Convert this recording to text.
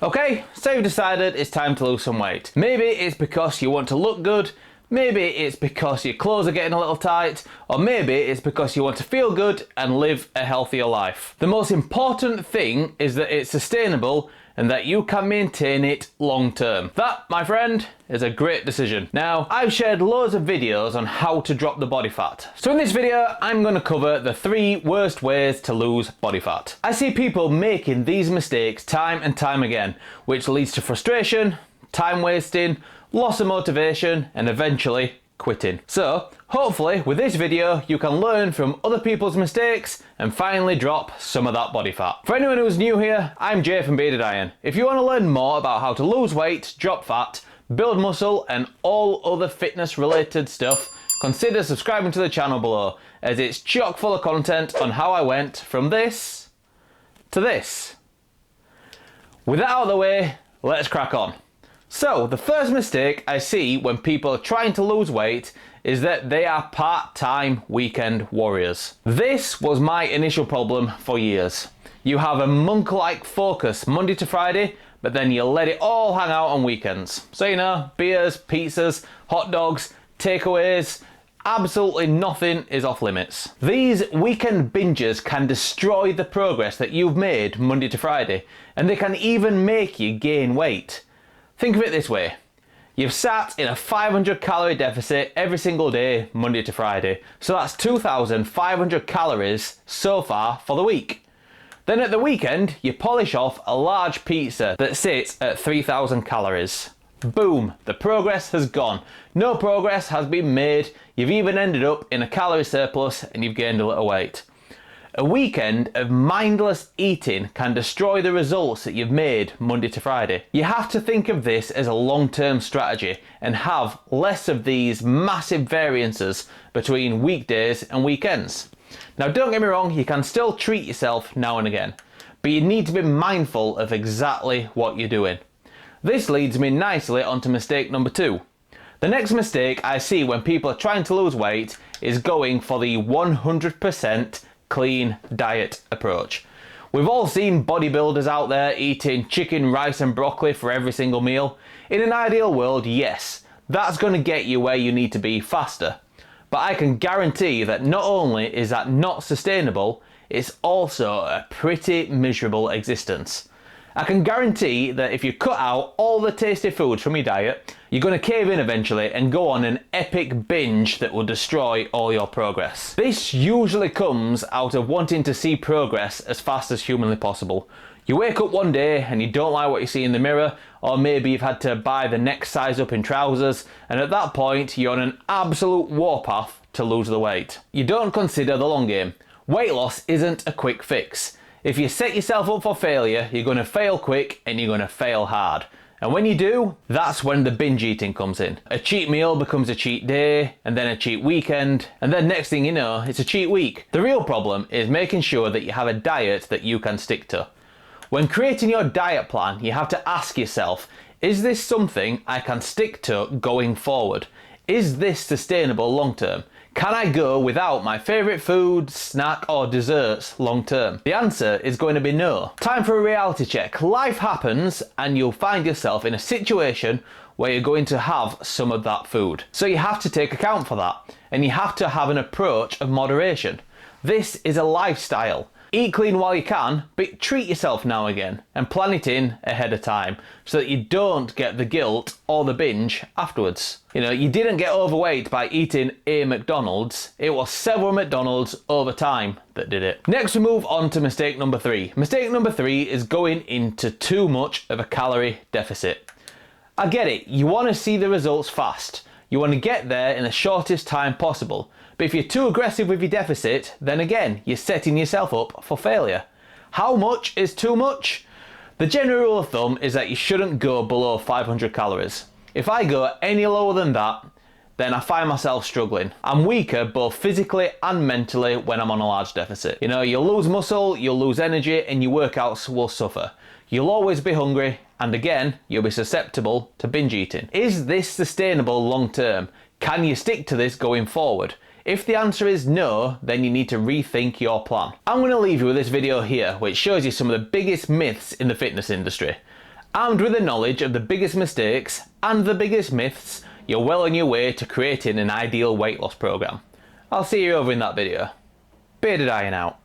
Okay, so you've decided it's time to lose some weight. Maybe it's because you want to look good, maybe it's because your clothes are getting a little tight, or maybe it's because you want to feel good and live a healthier life. The most important thing is that it's sustainable and that you can maintain it long term. That, my friend, is a great decision. Now, I've shared loads of videos on how to drop the body fat. So in this video, I'm going to cover the 3 worst ways to lose body fat. I see people making these mistakes time and time again, which leads to frustration, time wasting, loss of motivation, and eventually quitting. So, hopefully with this video you can learn from other people's mistakes and finally drop some of that body fat. For anyone who's new here, I'm Jay from Bearded Iron. If you want to learn more about how to lose weight, drop fat, build muscle and all other fitness related stuff, consider subscribing to the channel below, as it's chock full of content on how I went from this to this. With that out of the way, let's crack on. So, the first mistake I see when people are trying to lose weight is that they are part-time weekend warriors. This was my initial problem for years. You have a monk-like focus Monday to Friday, but then you let it all hang out on weekends. So you know, beers, pizzas, hot dogs, takeaways, absolutely nothing is off limits. These weekend binges can destroy the progress that you've made Monday to Friday, and they can even make you gain weight. Think of it this way. You've sat in a 500 calorie deficit every single day, Monday to Friday. So that's 2,500 calories so far for the week. Then at the weekend, you polish off a large pizza that sits at 3,000 calories. Boom, the progress has gone. No progress has been made. You've even ended up in a calorie surplus and you've gained a little weight. A weekend of mindless eating can destroy the results that you've made Monday to Friday. You have to think of this as a long-term strategy and have less of these massive variances between weekdays and weekends. Now don't get me wrong, you can still treat yourself now and again, but you need to be mindful of exactly what you're doing. This leads me nicely onto mistake number 2. The next mistake I see when people are trying to lose weight is going for the 100% clean diet approach. We've all seen bodybuilders out there eating chicken, rice and broccoli for every single meal. In an ideal world, yes, that's going to get you where you need to be faster. But I can guarantee that not only is that not sustainable, it's also a pretty miserable existence. I can guarantee that if you cut out all the tasty foods from your diet, you're going to cave in eventually and go on an epic binge that will destroy all your progress. This usually comes out of wanting to see progress as fast as humanly possible. You wake up one day and you don't like what you see in the mirror, or maybe you've had to buy the next size up in trousers, and at that point you're on an absolute warpath to lose the weight. You don't consider the long game. Weight loss isn't a quick fix. If you set yourself up for failure, you're going to fail quick and you're going to fail hard. And when you do, that's when the binge eating comes in. A cheat meal becomes a cheat day, and then a cheat weekend, and then next thing you know, it's a cheat week. The real problem is making sure that you have a diet that you can stick to. When creating your diet plan, you have to ask yourself, is this something I can stick to going forward? Is this sustainable long term? Can I go without my favourite food, snack or desserts long term? The answer is going to be no. Time for a reality check. Life happens and you'll find yourself in a situation where you're going to have some of that food. So you have to take account for that, and you have to have an approach of moderation. This is a lifestyle. Eat clean while you can, but treat yourself now and again and plan it in ahead of time so that you don't get the guilt or the binge afterwards. You know, you didn't get overweight by eating a McDonald's, it was several McDonald's over time that did it. Next we move on to mistake number 3. Mistake number 3 is going into too much of a calorie deficit. I get it, you want to see the results fast. You want to get there in the shortest time possible. But if you're too aggressive with your deficit, then again, you're setting yourself up for failure. How much is too much? The general rule of thumb is that you shouldn't go below 500 calories. If I go any lower than that, then I find myself struggling. I'm weaker both physically and mentally when I'm on a large deficit. You know, you'll lose muscle, you'll lose energy, and your workouts will suffer. You'll always be hungry, and again, you'll be susceptible to binge eating. Is this sustainable long term? Can you stick to this going forward? If the answer is no, then you need to rethink your plan. I'm going to leave you with this video here, which shows you some of the biggest myths in the fitness industry. Armed with the knowledge of the biggest mistakes and the biggest myths, you're well on your way to creating an ideal weight loss program. I'll see you over in that video. Bearded Iron out.